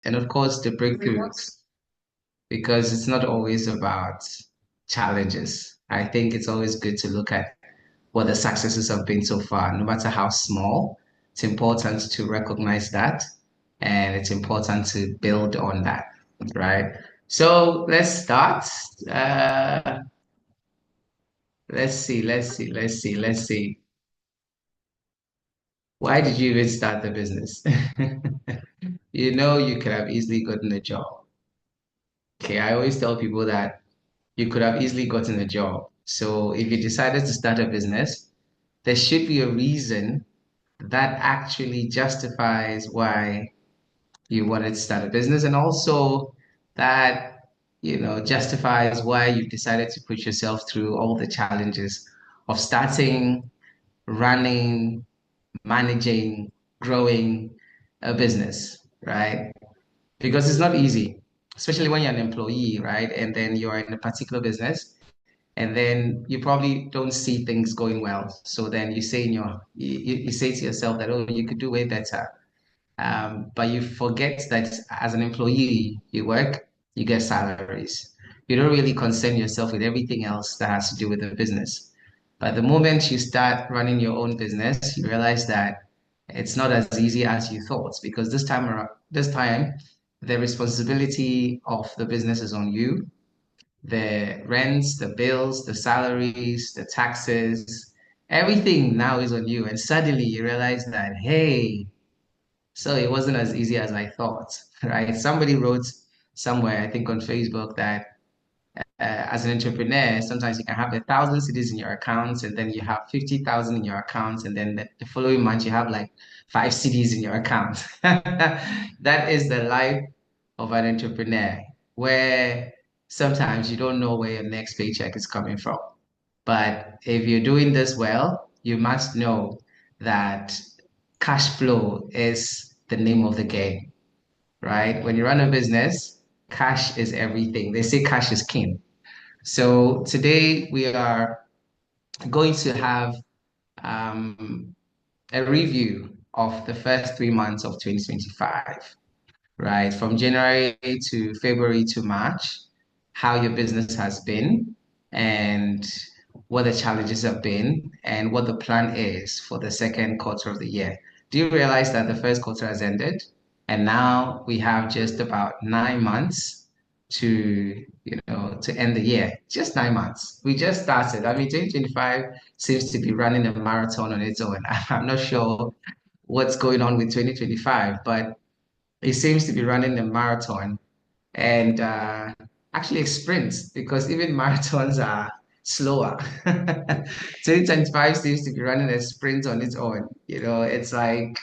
and of course the breakthroughs, because it's not always about challenges. I think it's always good to look at what the successes have been so far, no matter how small. It's important to recognize that, and it's important to build on that, right? So let's start. Uh, let's see. Why did you even start the business? You know, you could have easily gotten a job. Okay, I always tell people that you could have easily gotten a job. So if you decided to start a business, there should be a reason that actually justifies why you wanted to start a business, and also that, justifies why you've decided to put yourself through all the challenges of starting, running, managing, growing a business, right? Because it's not easy, especially when you're an employee, right? And then you're in a particular business, and then you probably don't see things going well. So then you say you say to yourself that, oh, you could do way better. But you forget that as an employee, you work, you get salaries. You don't really concern yourself with everything else that has to do with the business. But the moment you start running your own business, you realize that it's not as easy as you thought, because this time, the responsibility of the business is on you. The rents, the bills, the salaries, the taxes, everything now is on you. And suddenly you realize that, hey, so it wasn't as easy as I thought, right? Somebody wrote somewhere, I think on Facebook, that as an entrepreneur, sometimes you can have 1,000 cities in your accounts, and then you have 50,000 in your accounts, and then the following month you have like 5 cities in your account. That is the life of an entrepreneur, where sometimes you don't know where your next paycheck is coming from. But if you're doing this well, you must know that cash flow is the name of the game, right? When you run a business, cash is everything. They say cash is king. So today we are going to have um, a review of the first 3 months of 2025, right? From January to February to March, how your business has been, and what the challenges have been, and what the plan is for the second quarter of the year. Do you realize that the first quarter has ended? And now we have just about 9 months to end the year. Just 9 months. We just started. I mean, 2025 seems to be running a marathon on its own. I'm not sure what's going on with 2025, but it seems to be running a marathon, and actually a sprint, because even marathons are slower. 2025 seems to be running a sprint on its own. It's like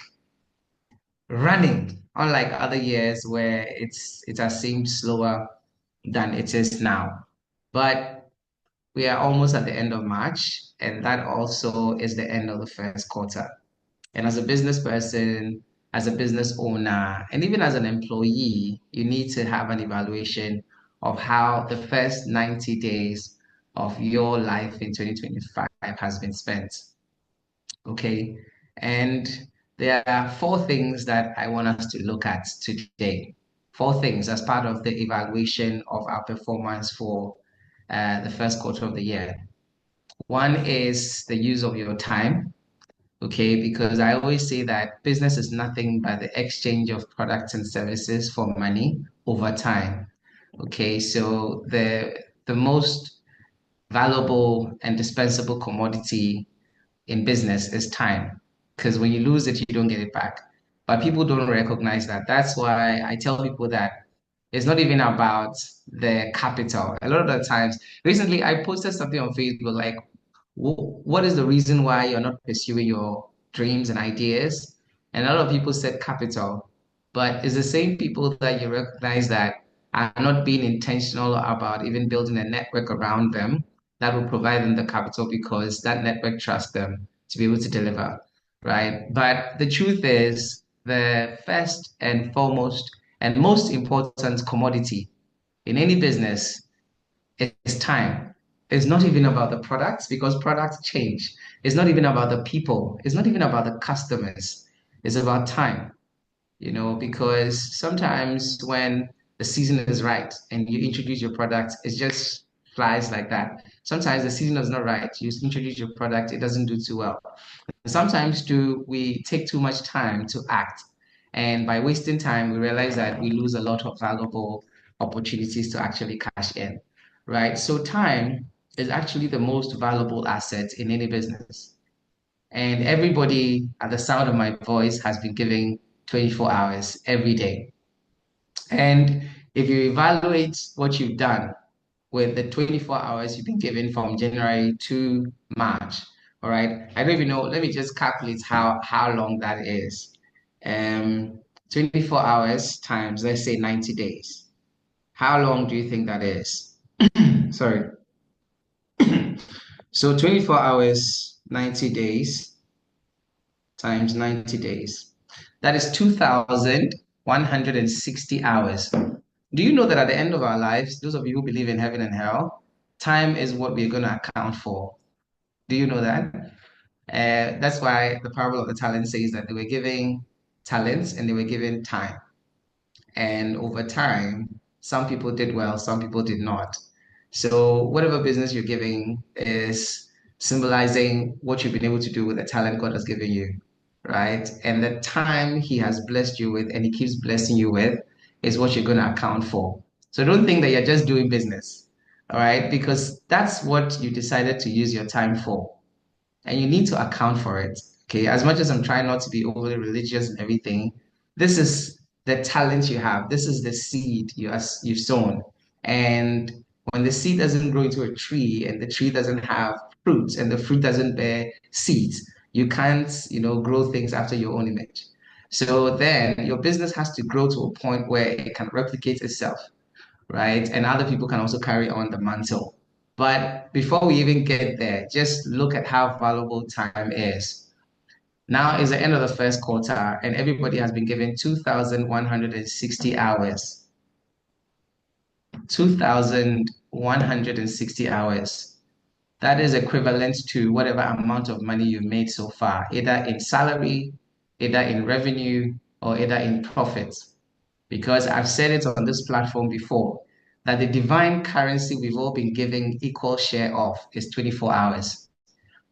running, unlike other years where it has seemed slower than it is now. But we are almost at the end of March, and that also is the end of the first quarter. And as a business person, as a business owner, and even as an employee, you need to have an evaluation of how the first 90 days of your life in 2025 has been spent. Okay. And there are four things that I want us to look at today. Four things as part of the evaluation of our performance for the first quarter of the year. One is the use of your time. Okay, because I always say that business is nothing but the exchange of products and services for money over time. Okay, so the most valuable and dispensable commodity in business is time, because when you lose it, you don't get it back. But people don't recognize that. That's why I tell people that it's not even about the capital. A lot of the times, recently I posted something on Facebook like, what is the reason why you're not pursuing your dreams and ideas? And a lot of people said capital, but it's the same people that you recognize that are not being intentional about even building a network around them that will provide them the capital, because that network trusts them to be able to deliver, right? But the truth is, the first and foremost and most important commodity in any business is time. It's not even about the products, because products change. It's not even about the people. It's not even about the customers. It's about time. because sometimes when the season is right and you introduce your product, it just flies like that. Sometimes the season is not right. You introduce your product, it doesn't do too well. Sometimes do we take too much time to act, and by wasting time, we realize that we lose a lot of valuable opportunities to actually cash in, right? So time is actually the most valuable asset in any business. And everybody at the sound of my voice has been given 24 hours every day. And if you evaluate what you've done with the 24 hours you've been given from January to March, all right, I don't even know. Let me just calculate how long that is. 24 hours times, let's say 90 days. How long do you think that is? Sorry. So 24 hours, 90 days times 90 days. That is 2,160 hours. Do you know that at the end of our lives, those of you who believe in heaven and hell, time is what we're going to account for? Do you know that? That's why the parable of the talent says that they were giving talents and they were given time. And over time, some people did well, some people did not. So whatever business you're giving is symbolizing what you've been able to do with the talent God has given you, right? And the time He has blessed you with and He keeps blessing you with is what you're going to account for. So don't think that you're just doing business, all right? Because that's what you decided to use your time for, and you need to account for it. Okay, as much as I'm trying not to be overly religious and everything, this is the talent you have. This is the seed you've sown. And when the seed doesn't grow into a tree and the tree doesn't have fruits and the fruit doesn't bear seeds, you can't, grow things after your own image. So then your business has to grow to a point where it can replicate itself, right? And other people can also carry on the mantle. But before we even get there, just look at how valuable time is. Now is the end of the first quarter, and everybody has been given 2,160 hours. 2,160 hours. That is equivalent to whatever amount of money you've made so far, either in salary, either in revenue, or either in profits. Because I've said it on this platform before that the divine currency we've all been giving equal share of is 24 hours.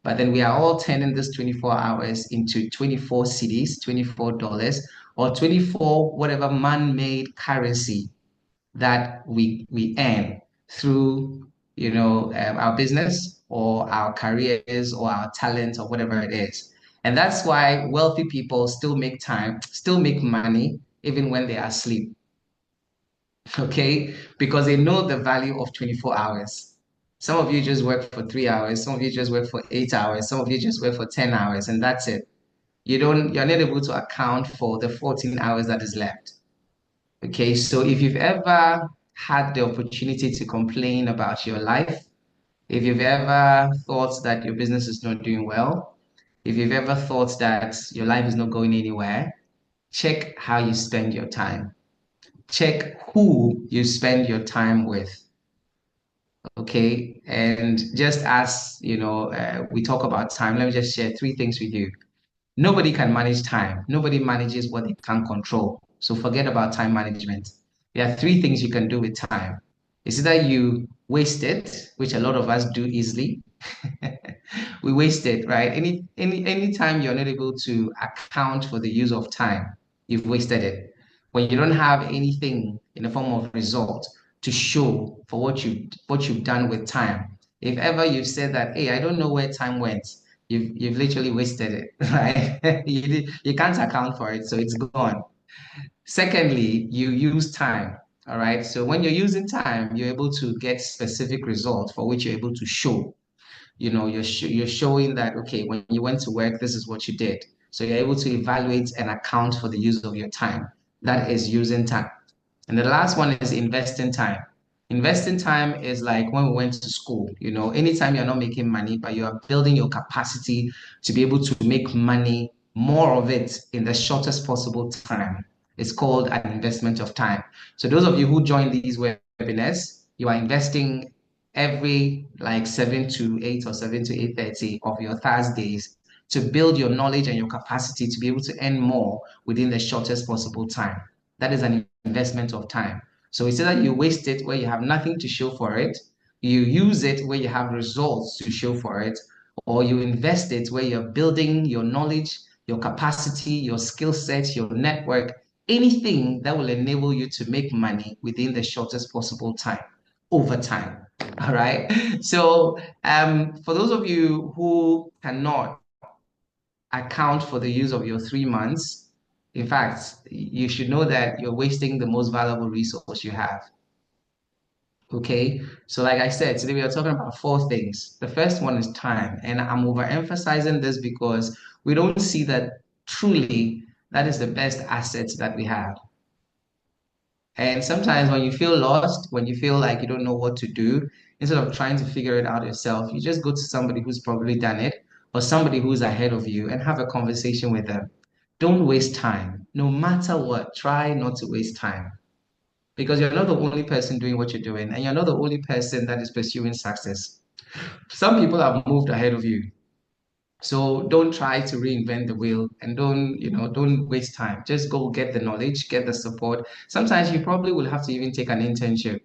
But then we are all turning this 24 hours into 24 cedis, $24, or 24 whatever man-made currency that we earn through our business or our careers or our talent or whatever it is. And that's why wealthy people still make money even when they are asleep. Okay, because they know the value of 24 hours. Some of you just work for 3 hours, some of you just work for 8 hours, some of you just work for 10 hours, and that's it. You're not able to account for the 14 hours that is left. Okay, so if you've ever had the opportunity to complain about your life, if you've ever thought that your business is not doing well, if you've ever thought that your life is not going anywhere, check how you spend your time. Check who you spend your time with. Okay, and just as we talk about time, let me just share three things with you. Nobody can manage time. Nobody manages what they can't control. So forget about time management. There are three things you can do with time. It's either you waste it, which a lot of us do easily. We waste it, right? Any time you're not able to account for the use of time, you've wasted it. When you don't have anything in the form of result to show for what you've done with time. If ever you've said that, hey, I don't know where time went, you've literally wasted it, right? You can't account for it, so it's gone. Secondly, you use time. All right. So when you're using time, you're able to get specific results for which you're able to show. You're showing that, okay, when you went to work, this is what you did. So you're able to evaluate and account for the use of your time. That is using time. And the last one is investing time. Investing time is like when we went to school, anytime you're not making money, but you are building your capacity to be able to make money, more of it in the shortest possible time. It's called an investment of time. So those of you who join these webinars, you are investing every like 7 to 8 or 7 to 8:30 of your Thursdays to build your knowledge and your capacity to be able to earn more within the shortest possible time. That is an investment of time. So it's either you waste it where you have nothing to show for it, you use it where you have results to show for it, or you invest it where you're building your knowledge, your capacity, your skill set, your network, anything that will enable you to make money within the shortest possible time over time. All right. So, for those of you who cannot account for the use of your 3 months, in fact, you should know that you're wasting the most valuable resource you have. Okay. So, like I said, today we are talking about four things. The first one is time. And I'm overemphasizing this because we don't see that truly that is the best asset that we have. And sometimes when you feel lost, when you feel like you don't know what to do, instead of trying to figure it out yourself, you just go to somebody who's probably done it or somebody who's ahead of you and have a conversation with them. Don't waste time. No matter what, try not to waste time because you're not the only person doing what you're doing and you're not the only person that is pursuing success. Some people have moved ahead of you. So don't try to reinvent the wheel and don't waste time. Just go get the knowledge, get the support. Sometimes you probably will have to even take an internship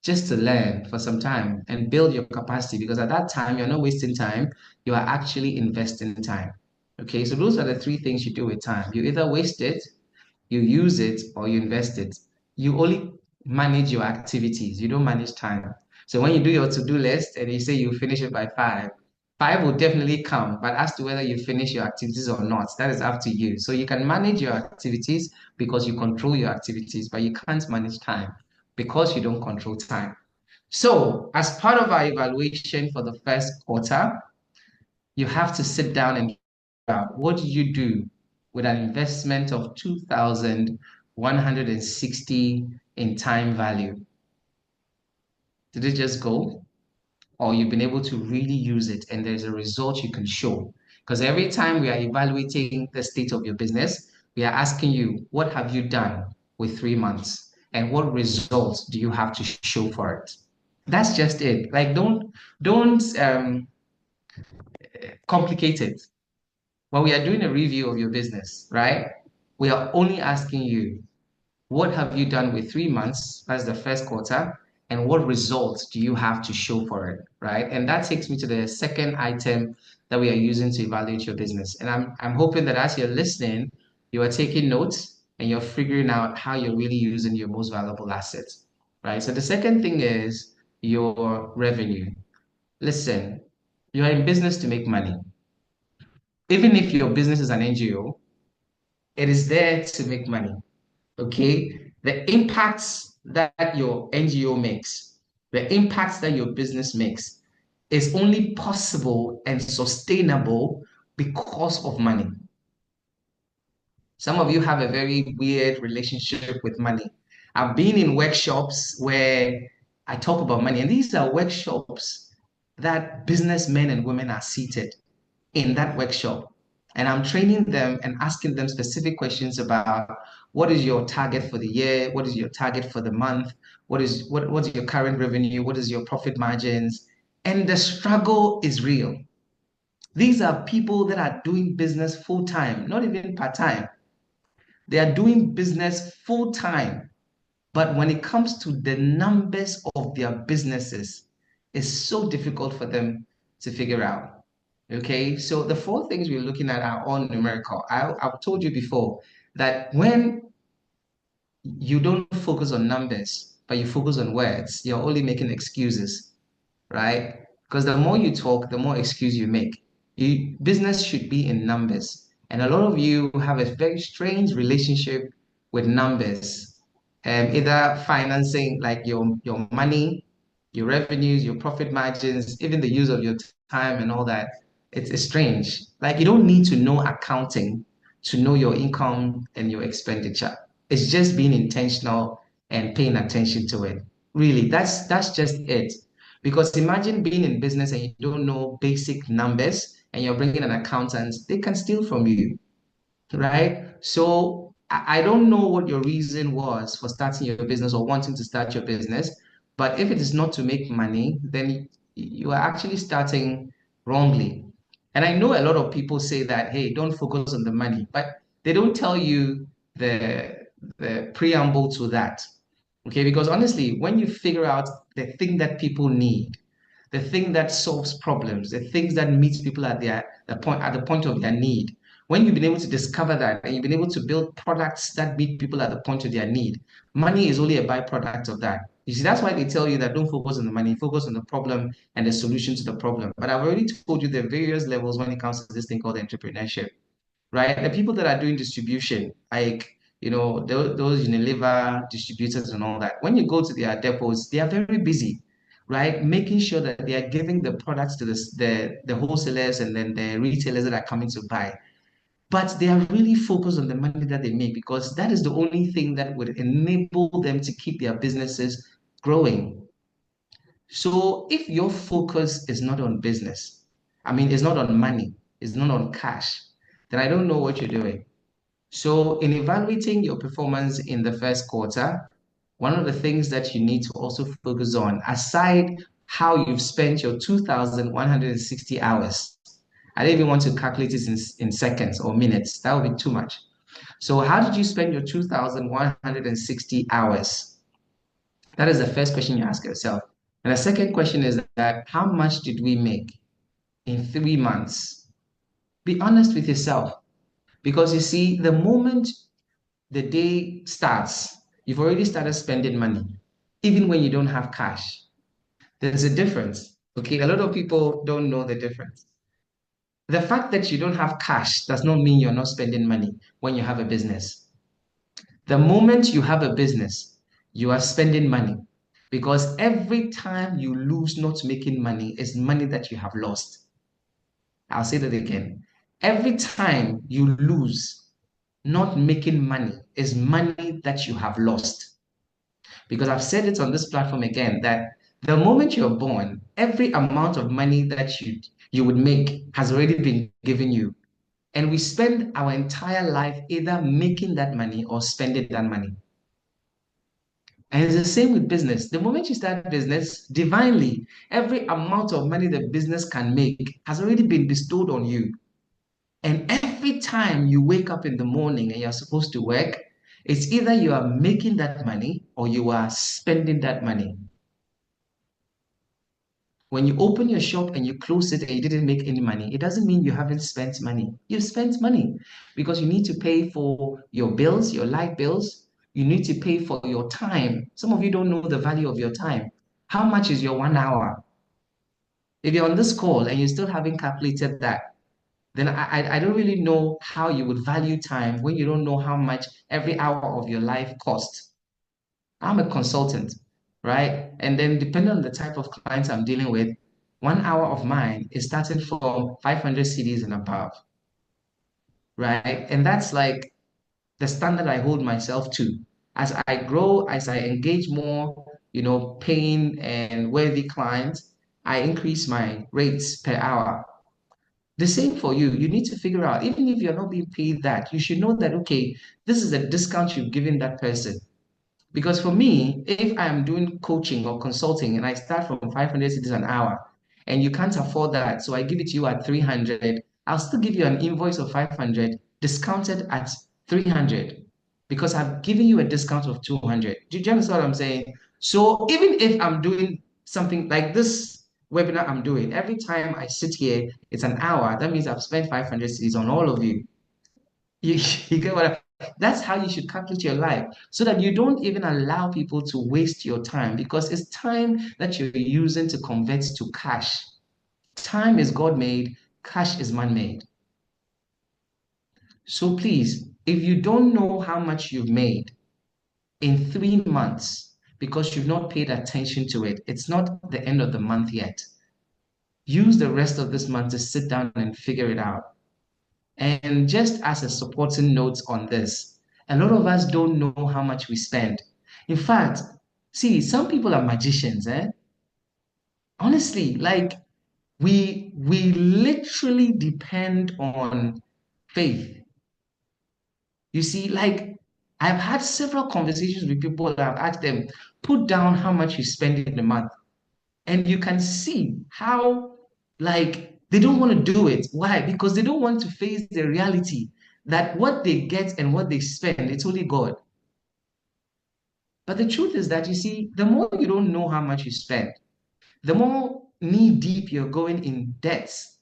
just to learn for some time and build your capacity because at that time you're not wasting time, you are actually investing time. Okay, so those are the three things you do with time. You either waste it, you use it, or you invest it. You only manage your activities, you don't manage time. So when you do your to-do list and you say you finish it by 5, 5 will definitely come, but as to whether you finish your activities or not, that is up to you. So you can manage your activities because you control your activities, but you can't manage time because you don't control time. So, as part of our evaluation for the first quarter, you have to sit down and figure out what did you do with an investment of 2,160 in time value? Did it just go? Or you've been able to really use it and there's a result you can show? Because every time we are evaluating the state of your business, we are asking you, what have you done with 3 months? And what results do you have to show for it? That's just it. Like don't complicate it. When we are doing a review of your business, right? We are only asking you, what have you done with 3 months? That's the first quarter. And what results do you have to show for it, right? And that takes me to the second item that we are using to evaluate your business. And I'm hoping that as you're listening, you are taking notes and you're figuring out how you're really using your most valuable assets, right? So the second thing is your revenue. Listen, you're in business to make money. Even if your business is an NGO, it is there to make money. Okay? The impacts that your NGO makes, the impacts that your business makes is only possible and sustainable because of money. Some of you have a very weird relationship with money. I've been in workshops where I talk about money, and these are workshops that businessmen and women are seated in that workshop. And I'm training them and asking them specific questions about what is your target for the year? What is your target for the month? What's your current revenue? What is your profit margins? And the struggle is real. These are people that are doing business full time, not even part time. They are doing business full time. But when it comes to the numbers of their businesses, it's so difficult for them to figure out. Okay, so the four things we're looking at are all numerical. I've told you before that when you don't focus on numbers, but you focus on words, you're only making excuses, right? Because the more you talk, the more excuse you make. Business should be in numbers. And a lot of you have a very strange relationship with numbers. Either financing like your money, your revenues, your profit margins, even the use of your time and all that. It's strange. Like you don't need to know accounting to know your income and your expenditure. It's just being intentional and paying attention to it. Really, that's just it. Because imagine being in business and you don't know basic numbers and you're bringing an accountant, they can steal from you, right? So I don't know what your reason was for starting your business or wanting to start your business, but if it is not to make money, then you are actually starting wrongly. And I know a lot of people say that, hey, don't focus on the money, but they don't tell you the the preamble to that. Okay, because honestly, when you figure out the thing that people need, the thing that solves problems, the things that meets people at the point of their need, when you've been able to discover that and you've been able to build products that meet people at the point of their need, money is only a byproduct of that. You see, that's why they tell you that don't focus on the money, focus on the problem and the solution to the problem. But I've already told you the various levels when it comes to this thing called entrepreneurship, right? The people that are doing distribution, like those Unilever distributors and all that, when you go to their depots, they are very busy, right? Making sure that they are giving the products to the wholesalers and then the retailers that are coming to buy. But they are really focused on the money that they make because that is the only thing that would enable them to keep their businesses growing. So if your focus is not on business, I mean, it's not on money, it's not on cash, then I don't know what you're doing. So in evaluating your performance in the first quarter, one of the things that you need to also focus on, aside how you've spent your 2,160 hours, I don't even want to calculate it in seconds or minutes. That would be too much. So how did you spend your 2,160 hours? That is the first question you ask yourself. And the second question is that how much did we make in 3 months? Be honest with yourself. Because you see, the moment the day starts, you've already started spending money, even when you don't have cash. There's a difference. Okay. A lot of people don't know the difference. The fact that you don't have cash does not mean you're not spending money when you have a business. The moment you have a business, you are spending money because every time you lose not making money is money that you have lost. I'll say that again. Every time you lose not making money is money that you have lost. Because I've said it on this platform again that the moment you're born, every amount of money that you would make has already been given you. And we spend our entire life either making that money or spending that money. And it's the same with business. The moment you start business, divinely, every amount of money the business can make has already been bestowed on you. And every time you wake up in the morning and you're supposed to work, it's either you are making that money or you are spending that money. When you open your shop and you close it and you didn't make any money, it doesn't mean you haven't spent money. You've spent money because you need to pay for your bills, your light bills. You need to pay for your time. Some of you don't know the value of your time. How much is your 1 hour? If you're on this call and you still haven't calculated that, then I don't really know how you would value time when you don't know how much every hour of your life costs. I'm a consultant, right? And then depending on the type of clients I'm dealing with, 1 hour of mine is starting from 500 CDs and above, right? And that's like the standard I hold myself to. As I grow, as I engage more, paying and worthy clients, I increase my rates per hour. The same for you. You need to figure out, even if you're not being paid that, you should know that, okay, this is a discount you've given that person. Because for me, if I am doing coaching or consulting and I start from 500 cities an hour and you can't afford that, so I give it to you at 300, I'll still give you an invoice of 500 discounted at 300 because I've given you a discount of 200. Do you understand what I'm saying? So even if I'm doing something like this webinar I'm doing, every time I sit here, it's an hour. That means I've spent 500 cities on all of you. You, you get what that's how you should calculate your life so that you don't even allow people to waste your time because it's time that you're using to convert to cash. Time is God made, cash is man made. So please, if you don't know how much you've made in 3 months because you've not paid attention to it, it's not the end of the month yet. Use the rest of this month to sit down and figure it out. And just as a supporting note on this, a lot of us don't know how much we spend. In fact, see, some people are magicians, eh? Honestly, like we literally depend on faith. You see, like I've had several conversations with people that I've asked them, put down how much you spend in a month. And you can see how like They don't want to do it. Why? Because they don't want to face the reality that what they get and what they spend, it's only God. But the truth is that you see, the more you don't know how much you spend, the more knee deep you're going in debts.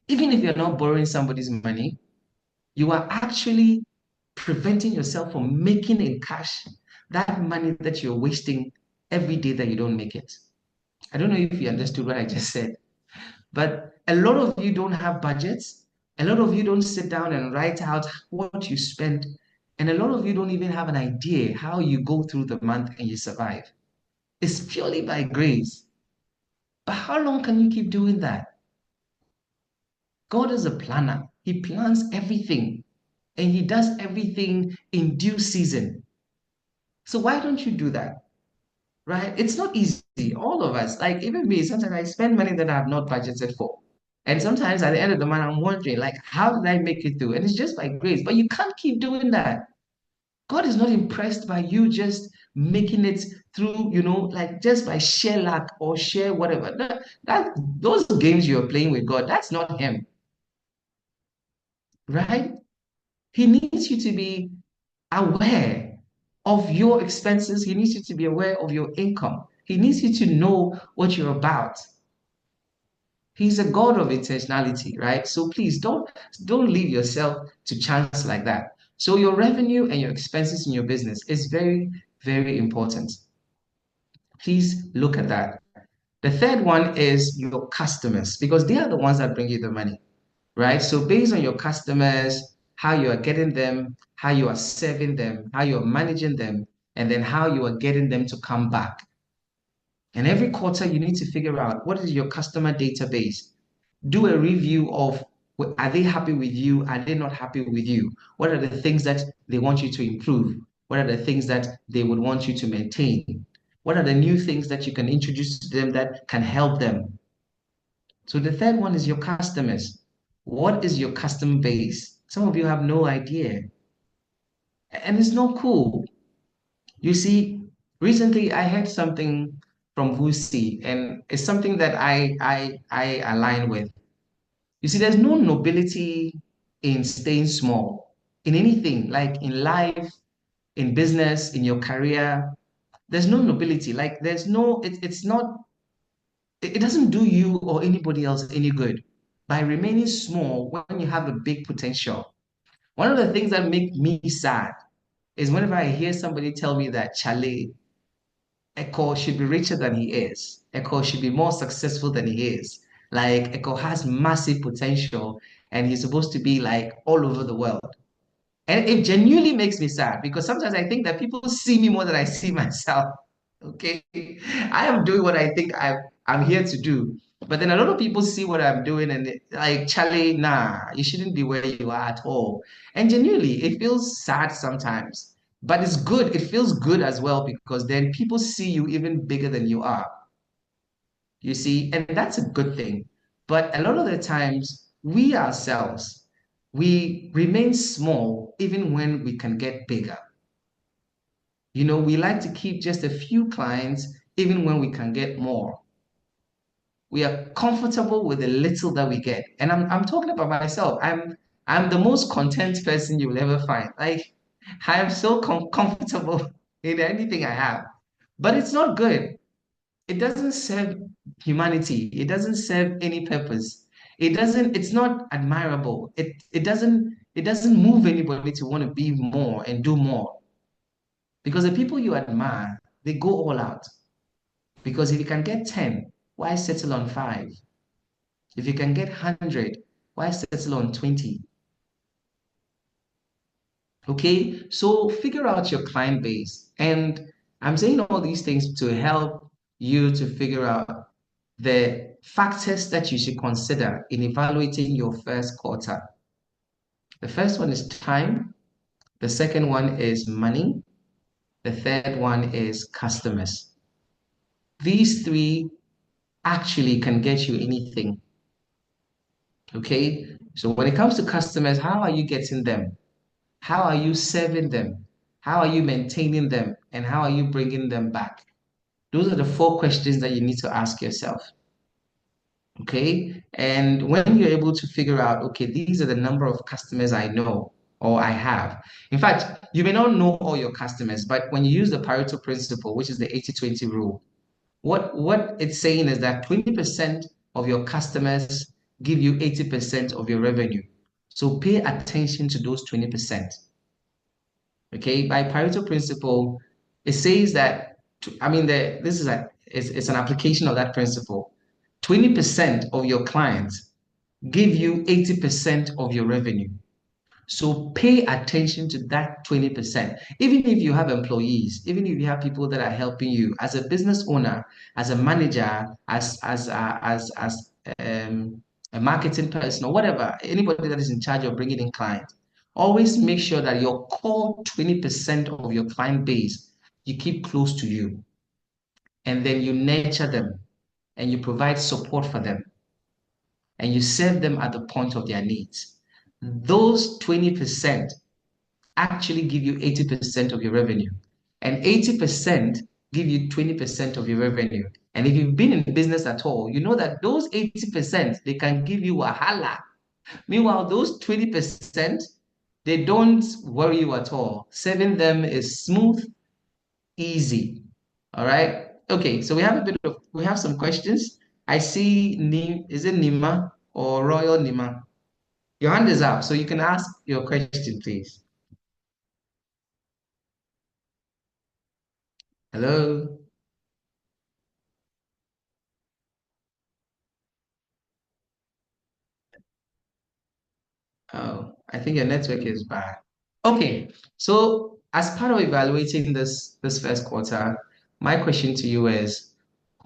Even if you're not borrowing somebody's money, you are actually preventing yourself from making in cash that money that you're wasting every day that you don't make it. I don't know if you understood what I just said, but a lot of you don't have budgets. A lot of you don't sit down and write out what you spend. And a lot of you don't even have an idea how you go through the month and you survive. It's purely by grace. But how long can you keep doing that? God is a planner. He plans everything and he does everything in due season. So why don't you do that? Right? It's not easy. All of us, like even me, sometimes I spend money that I have not budgeted for. And sometimes at the end of the month, I'm wondering, like, how did I make it through? And it's just by grace. But you can't keep doing that. God is not impressed by you just making it through, like just by sheer luck or sheer whatever. Those games you're playing with God, that's not Him, right? He needs you to be aware of your expenses. He needs you to be aware of your income. He needs you to know what you're about. He's a God of intentionality, right? So please don't leave yourself to chance like that. So your revenue and your expenses in your business is very, very important. Please look at that. The third one is your customers because they are the ones that bring you the money, right? So based on your customers, how you are getting them, how you are serving them, how you are managing them, and then how you are getting them to come back. And every quarter, you need to figure out what is your customer database. Do a review of are they happy with you? Are they not happy with you? What are the things that they want you to improve? What are the things that they would want you to maintain? What are the new things that you can introduce to them that can help them? So the third one is your customers. What is your customer base? Some of you have no idea. And it's not cool. You see, recently I heard something from Vusi, and it's something that I align with. You see, there's no nobility in staying small in anything, like in life, in business, in your career. There's no nobility. Like there's no, it's not, it doesn't do you or anybody else any good by remaining small when you have a big potential. One of the things that make me sad is whenever I hear somebody tell me that Chale, Echo should be richer than he is. Echo should be more successful than he is. Like Echo has massive potential and he's supposed to be like all over the world. And it genuinely makes me sad because sometimes I think that people see me more than I see myself. Okay. I am doing what I think I'm here to do. But then a lot of people see what I'm doing and like, Charlie, nah, you shouldn't be where you are at all. And genuinely, it feels sad sometimes. But it's good. It feels good as well because then people see you even bigger than you are. You see, and that's a good thing. But a lot of the times, we ourselves, we remain small even when we can get bigger. We like to keep just a few clients even when we can get more. We are comfortable with the little that we get. And I'm talking about myself. I'm the most content person you will ever find. Like I am so comfortable in anything I have. But it's not good. It doesn't serve humanity. It doesn't serve any purpose. It's not admirable. It doesn't move anybody to want to be more and do more. Because the people you admire, they go all out. Because if you can get 10, why settle on 5? If you can get 100, why settle on 20? Okay, so figure out your client base. And I'm saying all these things to help you to figure out the factors that you should consider in evaluating your first quarter. The first one is time. The second one is money. The third one is customers. These three actually can get you anything. Okay. So when it comes to customers, how are you getting them? How are you serving them? How are you maintaining them? And how are you bringing them back? Those are the four questions that you need to ask yourself. Okay. And when you're able to figure out, okay, these are the number of customers I know or I have. In fact, you may not know all your customers, but when you use the Pareto principle, which is the 80-20 rule, what it's saying is that 20% of your customers give you 80% of your revenue. So pay attention to those 20%. Okay, by Pareto principle, it says that I mean this is it's an application of that principle. 20% of your clients give you 80% of your revenue. So pay attention to that 20%. Even if you have employees, even if you have people that are helping you as a business owner, as a manager, as a marketing person or whatever, anybody that is in charge of bringing in clients, always make sure that your core 20% of your client base you keep close to you, and then you nurture them and you provide support for them and you serve them at the point of their needs. Those 20% actually give you 80% of your revenue, and 80% give you 20% of your revenue. And if you've been in business at all, you know that those 80% they can give you a holla. Meanwhile, those 20%, they don't worry you at all. Serving them is smooth, easy. All right. Okay, so we have some questions. I see is it Nima or Royal Nima? Your hand is up, so you can ask your question, please. Hello. Oh, I think your network is bad. Okay, so as part of evaluating this first quarter, my question to you is,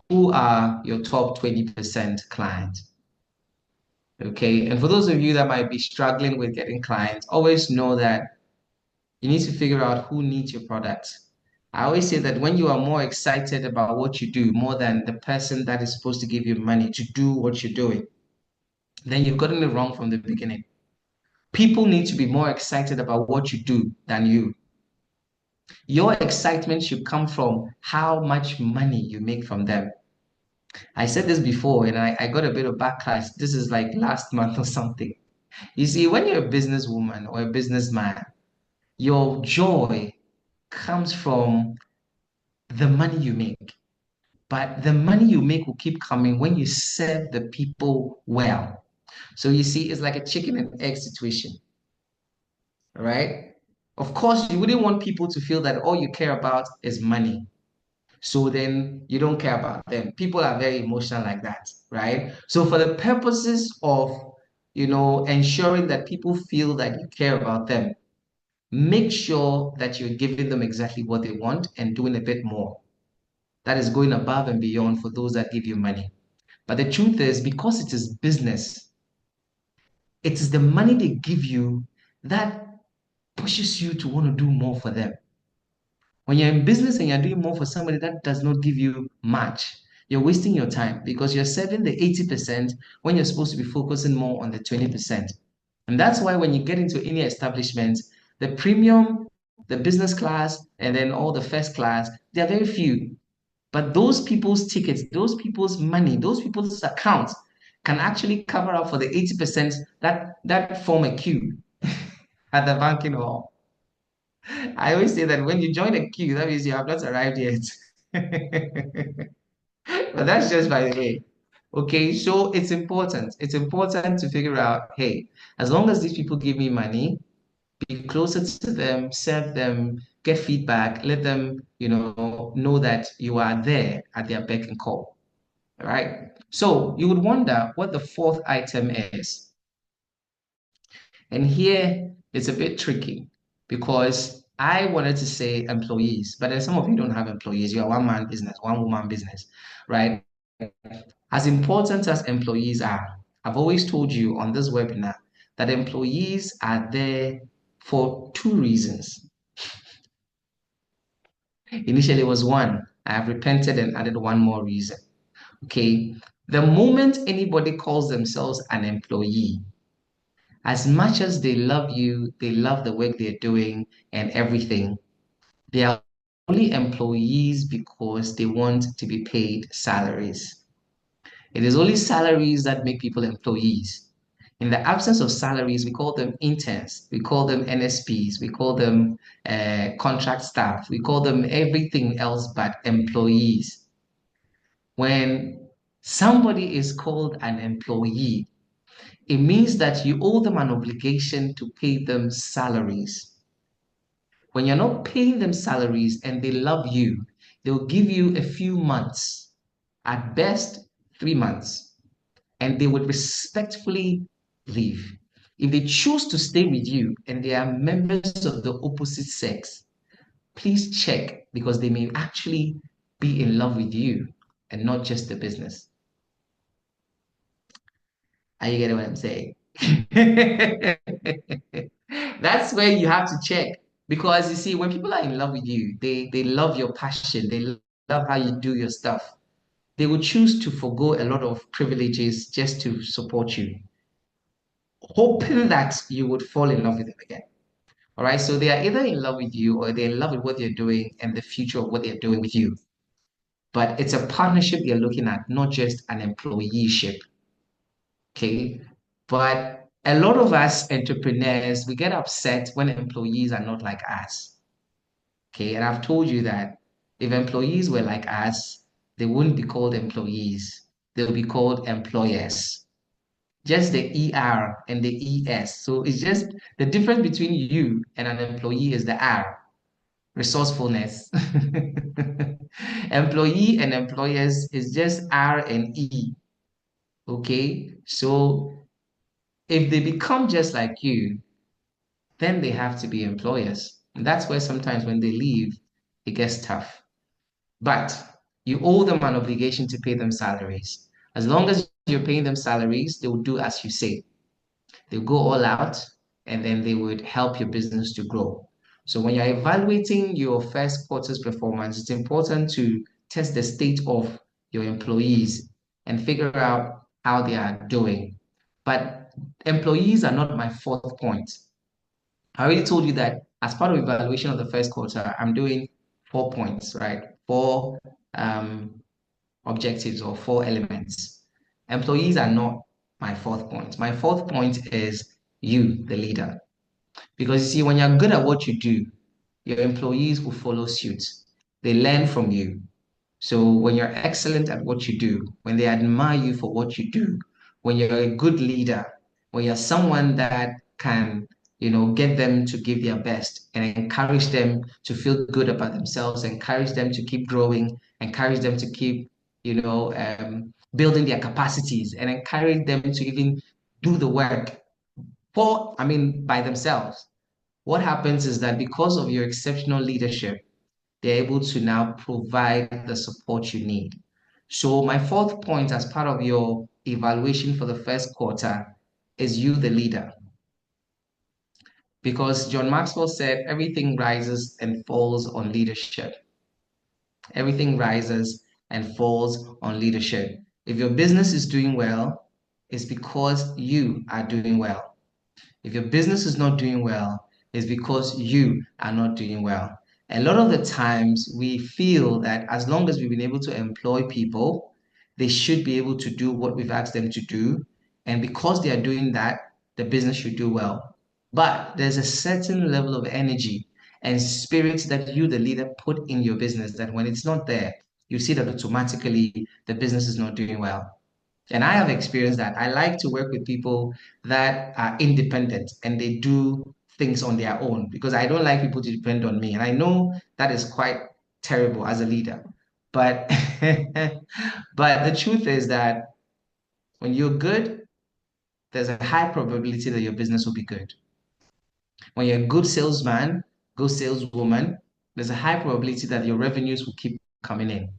who are your top 20% clients? Okay, and for those of you that might be struggling with getting clients, always know that you need to figure out who needs your product. I always say that when you are more excited about what you do more than the person that is supposed to give you money to do what you're doing, then you've gotten it wrong from the beginning. People need to be more excited about what you do than you. Your excitement should come from how much money you make from them. I said this before and I got a bit of backlash. This is like last month or something. You see, when you're a businesswoman or a businessman, your joy comes from the money you make. But the money you make will keep coming when you serve the people well. So you see, it's like a chicken and egg situation, right? Of course, you wouldn't want people to feel that all you care about is money. So then you don't care about them. People are very emotional like that, right? So for the purposes of, ensuring that people feel that you care about them, make sure that you're giving them exactly what they want and doing a bit more. That is going above and beyond for those that give you money. But the truth is, because it is business, it is the money they give you that pushes you to want to do more for them. When you're in business and you're doing more for somebody that does not give you much, you're wasting your time because you're serving the 80% when you're supposed to be focusing more on the 20%. And that's why when you get into any establishment, the premium, the business class, and then all the first class, there are very few. But those people's tickets, those people's money, those people's accounts can actually cover up for the 80% that form a queue at the banking hall. I always say that when you join a queue, that means you have not arrived yet. But that's just by the way. Okay, so it's important. It's important to figure out, hey, as long as these people give me money, be closer to them, serve them, get feedback, let them, know that you are there at their beck and call. All right. So you would wonder what the fourth item is. And here it's a bit tricky because I wanted to say employees, but then some of you don't have employees. You're a one-man business, one-woman business, right? As important as employees are, I've always told you on this webinar that employees are there for two reasons. Initially, it was one. I have repented and added one more reason. Okay. The moment anybody calls themselves an employee, as much as they love you, they love the work they're doing and everything, they are only employees because they want to be paid salaries. It is only salaries that make people employees. In the absence of salaries, we call them interns, we call them NSPs, we call them contract staff, we call them everything else but employees. When somebody is called an employee, it means that you owe them an obligation to pay them salaries. When you're not paying them salaries and they love you, they'll give you a few months, at best 3 months, and they would respectfully leave. If they choose to stay with you and they are members of the opposite sex, please check because they may actually be in love with you and not just the business. Are you getting what I'm saying? That's where you have to check because you see, when people are in love with you, they love your passion, they love how you do your stuff. They would choose to forego a lot of privileges just to support you, hoping that you would fall in love with them again. All right. So they are either in love with you or they're in love with what you're doing and the future of what they're doing with you. But it's a partnership you're looking at, not just an employeeship. Okay. But a lot of us entrepreneurs, we get upset when employees are not like us. Okay. And I've told you that if employees were like us, they wouldn't be called employees. They'll be called employers. Just the ER and the ES. So it's just the difference between you and an employee is the R, resourcefulness. Employee and employers is just R and E. Okay. So if they become just like you, then they have to be employers. And that's where sometimes when they leave, it gets tough. But you owe them an obligation to pay them salaries. As long as you're paying them salaries, they will do as you say. They'll go all out and then they would help your business to grow. So when you're evaluating your first quarter's performance, it's important to test the state of your employees and figure out how they are doing. But employees are not my fourth point. I already told you that as part of evaluation of the first quarter, I'm doing 4 points, right? Four um, objectives or four elements. Employees are not my fourth point. My fourth point is you, the leader. Because you see, when you're good at what you do, your employees will follow suit. They learn from you. So when you're excellent at what you do, when they admire you for what you do, when you're a good leader, when you're someone that can, get them to give their best and encourage them to feel good about themselves, encourage them to keep growing, encourage them to keep, building their capacities and encourage them to even do the work by themselves. What happens is that because of your exceptional leadership, they're able to now provide the support you need. So my fourth point as part of your evaluation for the first quarter is you, the leader. Because John Maxwell said everything rises and falls on leadership. Everything rises and falls on leadership. If your business is doing well, it's because you are doing well. If your business is not doing well, it's because you are not doing well. A lot of the times we feel that as long as we've been able to employ people, they should be able to do what we've asked them to do. And because they are doing that, the business should do well. But there's a certain level of energy and spirit that you, the leader, put in your business that when it's not there, you see that automatically the business is not doing well. And I have experienced that. I like to work with people that are independent and they do things on their own because I don't like people to depend on me. And I know that is quite terrible as a leader. But but the truth is that when you're good, there's a high probability that your business will be good. When you're a good salesman, good saleswoman, there's a high probability that your revenues will keep coming in.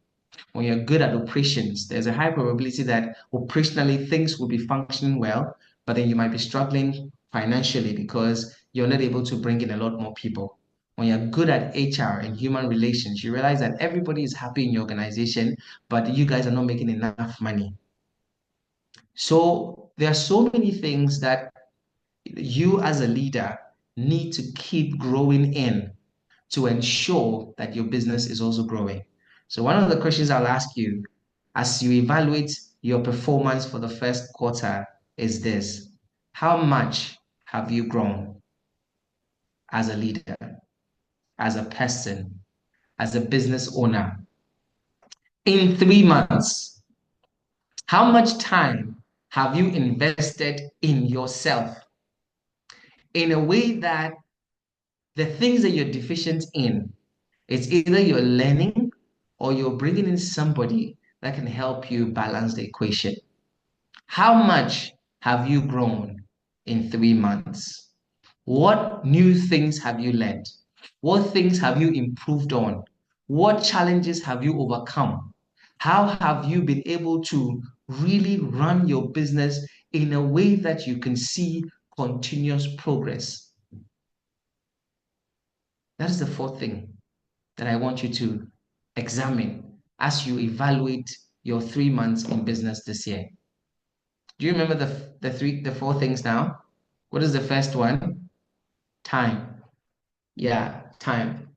When you're good at operations, there's a high probability that operationally things will be functioning well, but then you might be struggling financially because you're not able to bring in a lot more people. When you're good at HR and human relations, you realize that everybody is happy in your organization, but you guys are not making enough money. So there are so many things that you as a leader need to keep growing in to ensure that your business is also growing. So one of the questions I'll ask you as you evaluate your performance for the first quarter is this. How much have you grown as a leader, as a person, as a business owner in 3 months? How much time have you invested in yourself in a way that the things that you're deficient in, it's either you're learning or you're bringing in somebody that can help you balance the equation? How much have you grown in 3 months? What new things have you learned? What things have you improved on? What challenges have you overcome? How have you been able to really run your business in a way that you can see continuous progress? That is the fourth thing that I want you to examine as you evaluate your 3 months in business this year. Do you remember the four things now? What is the first one? Time. Yeah, time.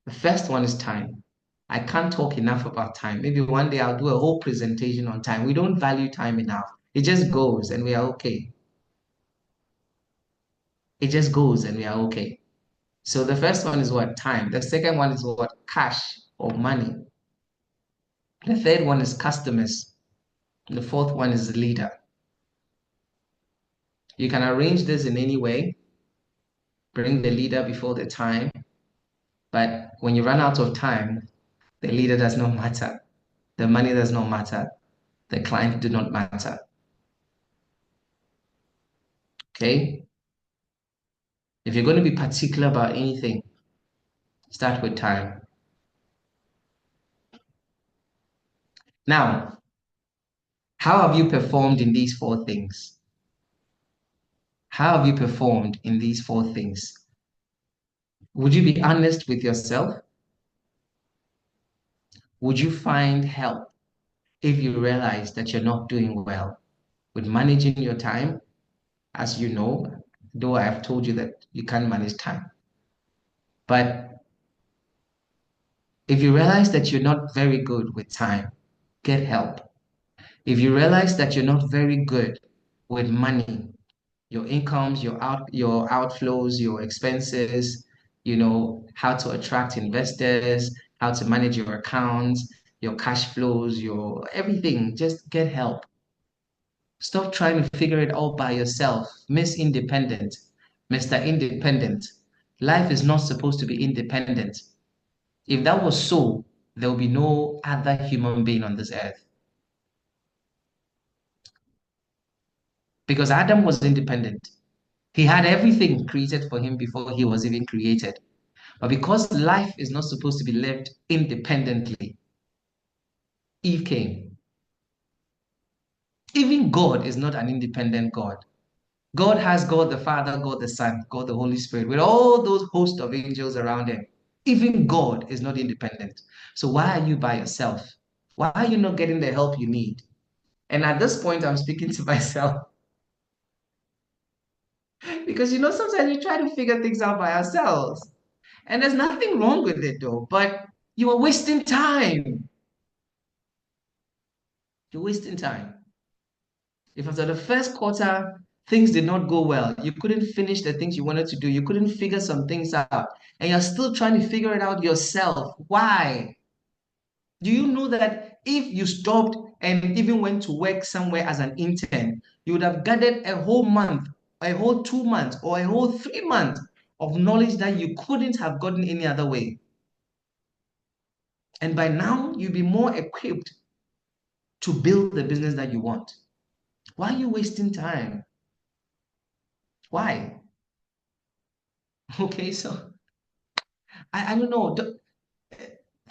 The first one is time. I can't talk enough about time. Maybe one day I'll do a whole presentation on time. We don't value time enough. It just goes and we are okay. It just goes and we are okay. So the first one is what? Time. The second one is what? Cash or money. The third one is customers. And the fourth one is the leader. You can arrange this in any way. Bring the leader before the time. But when you run out of time, the leader does not matter. The money does not matter. The client do not matter. Okay? If you're going to be particular about anything, start with time. Now, how have you performed in these four things? How have you performed in these four things? Would you be honest with yourself? Would you find help if you realize that you're not doing well with managing your time? As you know, though I have told you that you can't manage time. But if you realize that you're not very good with time, get help. If you realize that you're not very good with money, your incomes, your outflows, your expenses, how to attract investors, how to manage your accounts, your cash flows, your everything, just get help. Stop trying to figure it all by yourself. Miss Independent, Mr. Independent. Life is not supposed to be independent. If that was so, there will be no other human being on this earth. Because Adam was independent. He had everything created for him before he was even created. But because life is not supposed to be lived independently, Eve came. Even God is not an independent God. God has God the Father, God the Son, God the Holy Spirit, with all those hosts of angels around him. Even God is not independent. So why are you by yourself? Why are you not getting the help you need? And at this point, I'm speaking to myself because sometimes we try to figure things out by ourselves. And there's nothing wrong with it though, but you are wasting time. You're wasting time. If after the first quarter things did not go well, you couldn't finish the things you wanted to do, you couldn't figure some things out, and you're still trying to figure it out yourself. Why? Do you know that if you stopped and even went to work somewhere as an intern, you would have gathered a whole month, a whole 2 months, or a whole 3 months of knowledge that you couldn't have gotten any other way? And by now, you'll be more equipped to build the business that you want. Why are you wasting time? Why? Okay, so I don't know.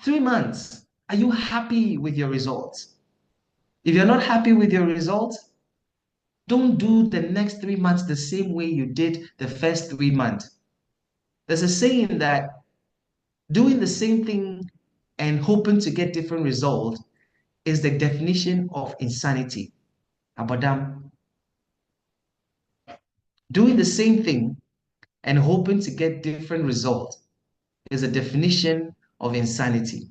3 months. Are you happy with your results? If you're not happy with your results, don't do the next 3 months the same way you did the first 3 months. There's a saying that doing the same thing and hoping to get different results is the definition of insanity. Abadam, doing the same thing and hoping to get different results is a definition of insanity.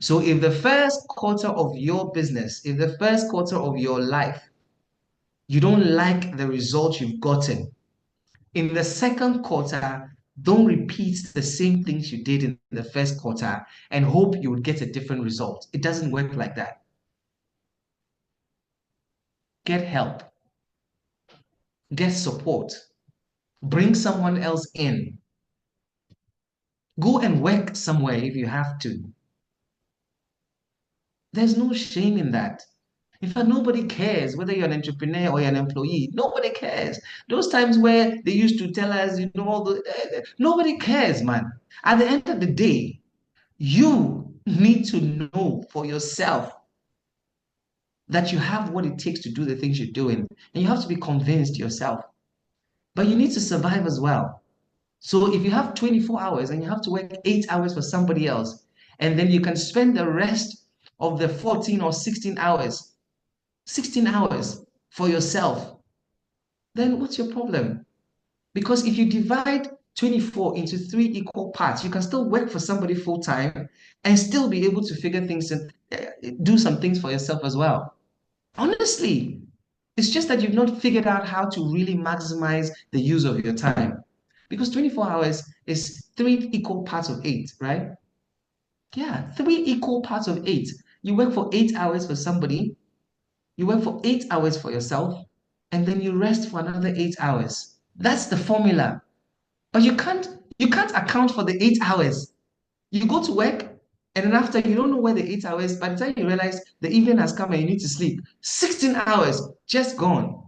So if the first quarter of your business, if the first quarter of your life, you don't like the results you've gotten, in the second quarter, don't repeat the same things you did in the first quarter and hope you would get a different result. It doesn't work like that. Get help, get support, bring someone else in. Go and work somewhere if you have to. There's no shame in that. In fact, nobody cares whether you're an entrepreneur or you're an employee. Nobody cares. Those times where they used to tell us, all nobody cares, man. At the end of the day, you need to know for yourself that you have what it takes to do the things you're doing, and you have to be convinced yourself. But you need to survive as well. So if you have 24 hours and you have to work 8 hours for somebody else, and then you can spend the rest of the 14 or 16 hours for yourself, then what's your problem? Because if you divide 24 into three equal parts, you can still work for somebody full time and still be able to figure things and do some things for yourself as well. Honestly, it's just that you've not figured out how to really maximize the use of your time. Because 24 hours is three equal parts of eight, right? Yeah, three equal parts of eight. You work for 8 hours for somebody, you work for 8 hours for yourself, and then you rest for another 8 hours. That's the formula. But you can't account for the 8 hours. You go to work, and then after you don't know where the 8 hours, by the time you realize the evening has come and you need to sleep, 16 hours just gone.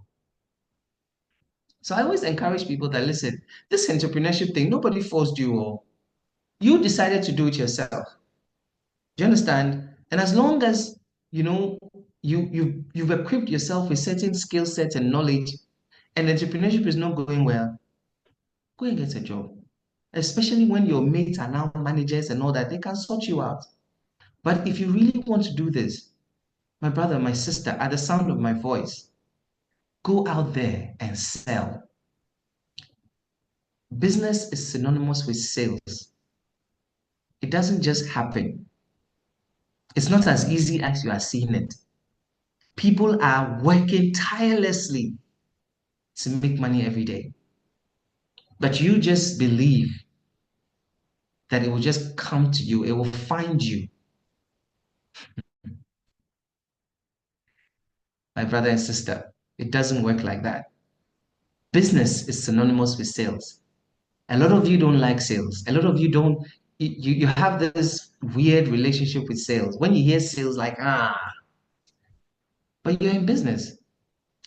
So I always encourage people that listen, this entrepreneurship thing, nobody forced you or you decided to do it yourself. Do you understand? And as long as you know you've equipped yourself with certain skill sets and knowledge, and entrepreneurship is not going well, go and get a job. Especially when your mates are now managers and all that, they can sort you out. But if you really want to do this, my brother, my sister, at the sound of my voice, go out there and sell. Business is synonymous with sales. It doesn't just happen. It's not as easy as you are seeing it. People are working tirelessly to make money every day. But you just believe that it will just come to you, it will find you. My brother and sister, it doesn't work like that. Business is synonymous with sales. A lot of you don't like sales. A lot of you don't, you have this weird relationship with sales. When you hear sales, like, but you're in business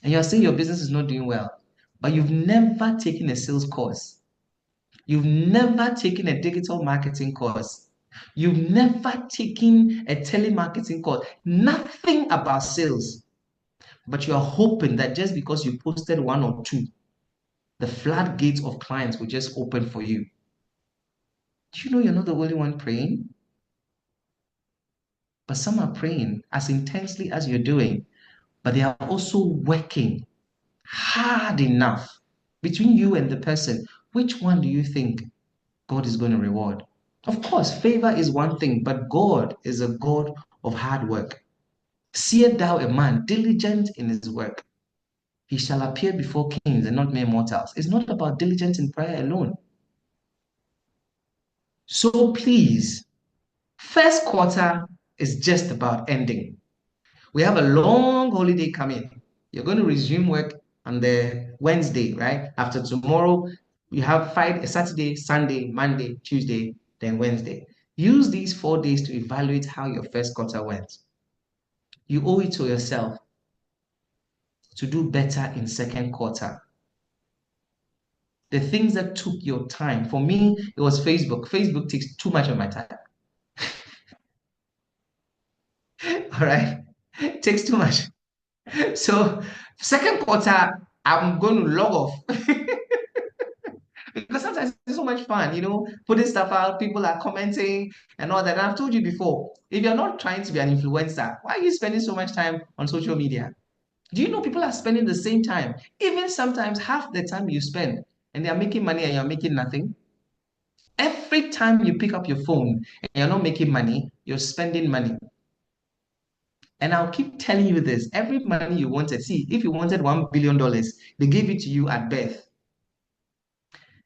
and you're saying your business is not doing well, but you've never taken a sales course. You've never taken a digital marketing course. You've never taken a telemarketing course. Nothing about sales. But you are hoping that just because you posted one or two, the floodgates of clients will just open for you. Do you know you're not the only one praying? But some are praying as intensely as you're doing, but they are also working hard enough. Between you and the person, which one do you think God is going to reward? Of course, favor is one thing, but God is a God of hard work. Seest thou a man diligent in his work? He shall appear before kings and not mere mortals. It's not about diligence in prayer alone. So please, first quarter is just about ending. We have a long holiday coming. You're going to resume work on the Wednesday, right? After tomorrow, you have Friday, Saturday, Sunday, Monday, Tuesday, then Wednesday. Use these 4 days to evaluate how your first quarter went. You owe it to yourself to do better in second quarter. The things that took your time, for me, it was Facebook. Facebook takes too much of my time. All right, it takes too much. So second quarter, I'm going to log off because sometimes it's so much fun, putting stuff out, people are commenting and all that. And I've told you before, if you're not trying to be an influencer, why are you spending so much time on social media? Do you know people are spending the same time, even sometimes half the time you spend, and they are making money and you're making nothing? Every time you pick up your phone and you're not making money, you're spending money. And I'll keep telling you this every money you wanted. See, if you wanted $1 billion, they gave it to you at birth.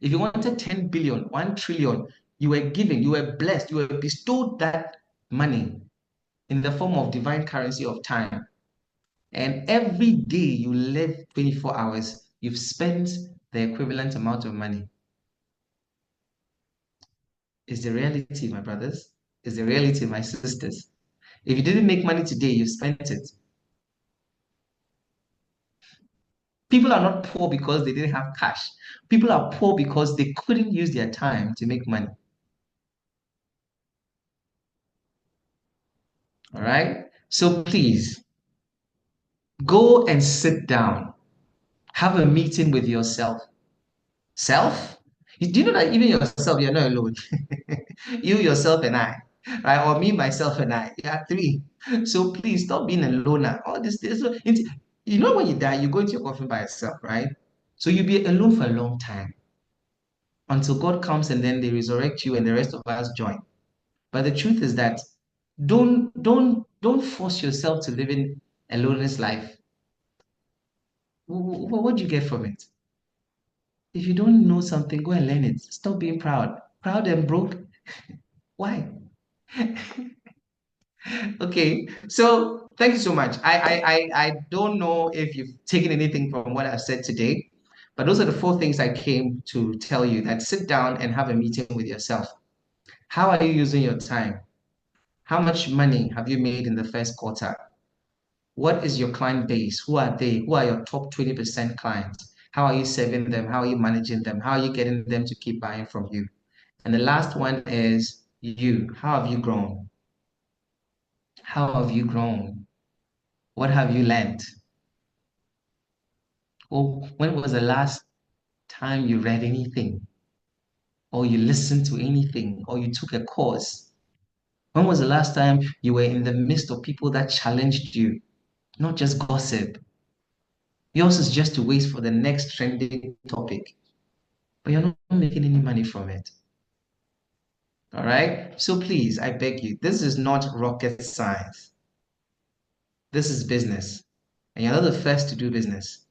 If you wanted 10 billion, 1 trillion, you were given, you were blessed, you were bestowed that money in the form of divine currency of time. And every day you live 24 hours, you've spent the equivalent amount of money. Is the reality, my brothers. Is the reality, my sisters. If you didn't make money today, you spent it. People are not poor because they didn't have cash. People are poor because they couldn't use their time to make money. All right. So please go and sit down. Have a meeting with yourself. Self? Do you know that even yourself, you're not alone? You, yourself, and I, right? Or me, myself, and I. You are three. So please stop being a loner. All this, you know, when you die, you go into your coffin by yourself, right? So you'll be alone for a long time until God comes and then they resurrect you and the rest of us join. But the truth is that don't force yourself to live in a loneliness life. What do you get from it? If you don't know something, go and learn it. Stop being proud. Proud and broke. Why? Okay, so thank you so much. I don't know if you've taken anything from what I've said today, but those are the four things I came to tell you that sit down and have a meeting with yourself. How are you using your time? How much money have you made in the first quarter? What is your client base? Who are they? Who are your top 20% clients? How are you serving them? How are you managing them? How are you getting them to keep buying from you? And the last one is you. How have you grown? How have you grown? What have you learned? Or when was the last time you read anything? Or you listened to anything? Or you took a course? When was the last time you were in the midst of people that challenged you, not just gossip? Yours is just to wait for the next trending topic, but you're not making any money from it. All right? So please, I beg you, this is not rocket science. This is business. And you're not the first to do business.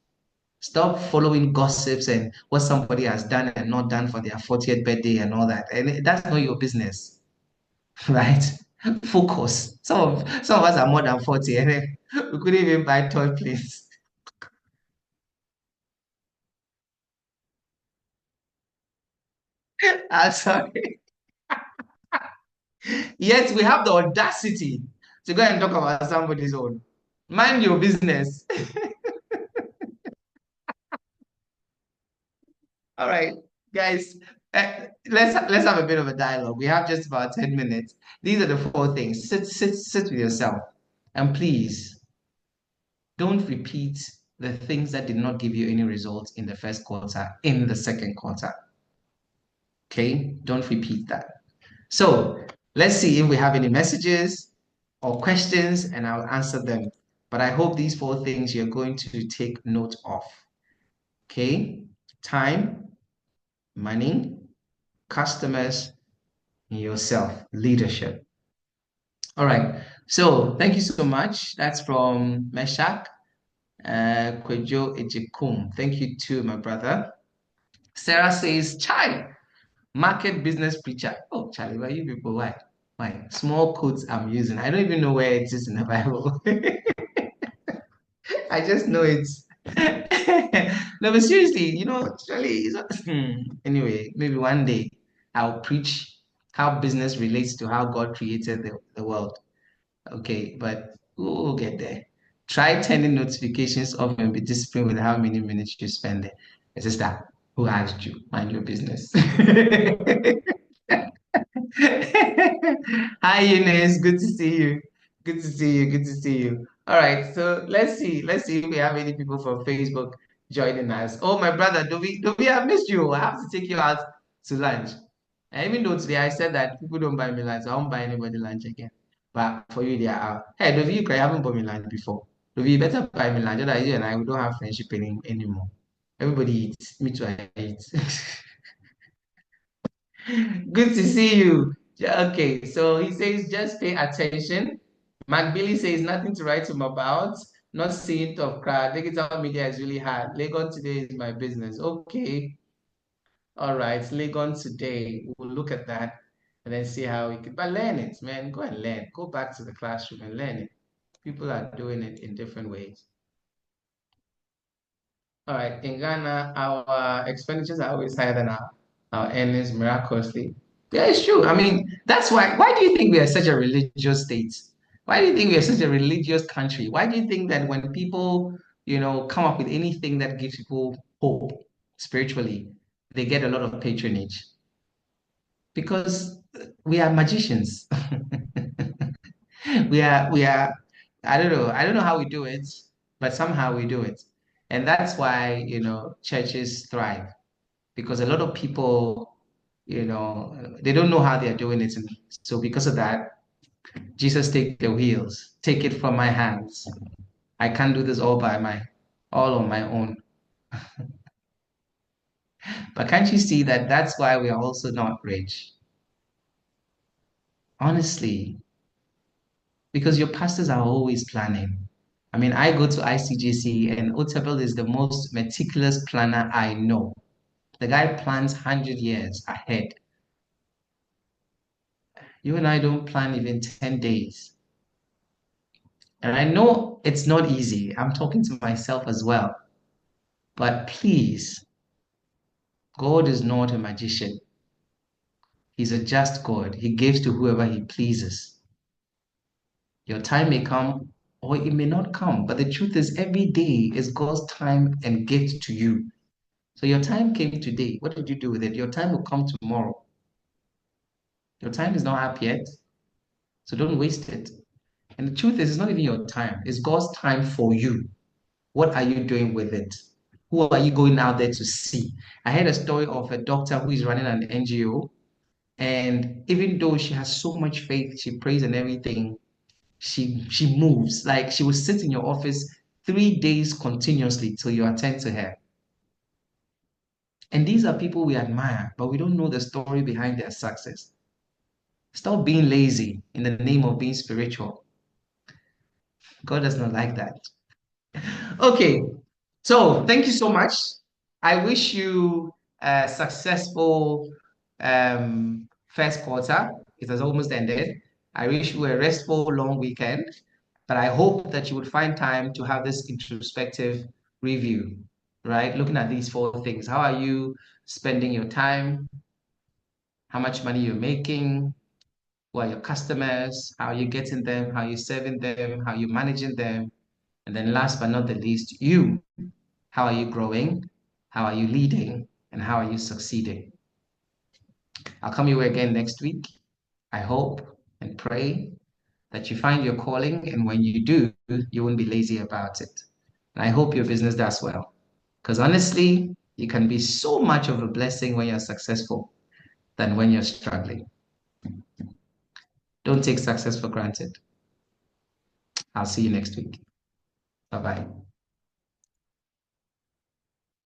Stop following gossips and what somebody has done and not done for their 40th birthday and all that. And that's not your business, right? Focus. Some of us are more than 40 and we couldn't even buy toy planes. I'm sorry. Yet we have the audacity to go and talk about somebody's own. Mind your business. All right, guys, let's have a bit of a dialogue. We have just about 10 minutes. These are the four things. Sit with yourself, and please don't repeat the things that did not give you any results in the first quarter in the second quarter. Okay, don't repeat that. So let's see if we have any messages or questions, and I'll answer them. But I hope these four things you're going to take note of. Okay, time, money, customers, yourself, leadership. All right. So thank you so much. That's from Meshach Kwejo Ejikum. Thank you too, my brother. Sarah says, Chai, market business preacher. Oh, Charlie, why you people? Why? Why? Small quotes I'm using. I don't even know where it is in the Bible. I just know it's. No, but seriously, Charlie, anyway, maybe one day I'll preach how business relates to how God created the world. Okay, but we'll get there. Try turning notifications off and be disciplined with how many minutes you spend there. It's just that. Who asked you? Mind your business. Hi, Eunice. Good to see you. Good to see you. Good to see you. All right. So let's see. Let's see if we have any people from Facebook joining us. Oh, my brother, Dovi, I missed you. I have to take you out to lunch. And even though today I said that people don't buy me lunch, I won't buy anybody lunch again. But for you, they are out. Hey, Dovi, you haven't bought me lunch before. Dovi, you better buy me lunch. Otherwise, you and I we don't have friendship anymore. Everybody eats. Me too, I eat. Good to see you. Okay, so he says just pay attention. Mark Billy says nothing to write him about. Not seeing tough crowd. Digital media is really hard. Legon today is my business. Okay, all right. Legon today. We'll look at that and then see how we can. But learn it, man. Go and learn. Go back to the classroom and learn it. People are doing it in different ways. All right, in Ghana, our expenditures are always higher than our earnings miraculously. Yeah, it's true. I mean, that's why. Why do you think we are such a religious state? Why do you think we are such a religious country? Why do you think that when people, come up with anything that gives people hope spiritually, they get a lot of patronage? Because we are magicians. We are, I don't know how we do it, but somehow we do it. And that's why, churches thrive because a lot of people, they don't know how they're doing it. And so because of that, Jesus, take the wheels, take it from my hands. I can't do this all on my own. But can't you see that that's why we are also not rich? Honestly, because your pastors are always planning. I mean, I go to ICGC and Otabel is the most meticulous planner I know. The guy plans 100 years ahead. You and I don't plan even 10 days. And I know it's not easy. I'm talking to myself as well. But please, God is not a magician. He's a just God. He gives to whoever he pleases. Your time may come or it may not come. But the truth is, every day is God's time and gift to you. So your time came today. What did you do with it? Your time will come tomorrow. Your time is not up yet. So don't waste it. And the truth is, it's not even your time. It's God's time for you. What are you doing with it? Who are you going out there to see? I heard a story of a doctor who is running an NGO. And even though she has so much faith, she prays and everything, she moves. Like she will sit in your office 3 days continuously till you attend to her. And these are people we admire, but we don't know the story behind their success. Stop being lazy in the name of being spiritual. God does not like that. Okay, so thank you so much. I wish you a successful first quarter. It has almost ended. I wish you a restful long weekend, but I hope that you would find time to have this introspective review, right? Looking at these four things. How are you spending your time? How much money you're making? Who are your customers? How are you getting them? How are you serving them? How are you managing them? And then last but not the least, you. How are you growing? How are you leading? And how are you succeeding? I'll come your way again next week. I hope and pray that you find your calling. And when you do, you won't be lazy about it. And I hope your business does well. Because honestly, you can be so much of a blessing when you're successful than when you're struggling. Don't take success for granted. I'll see you next week. Bye bye.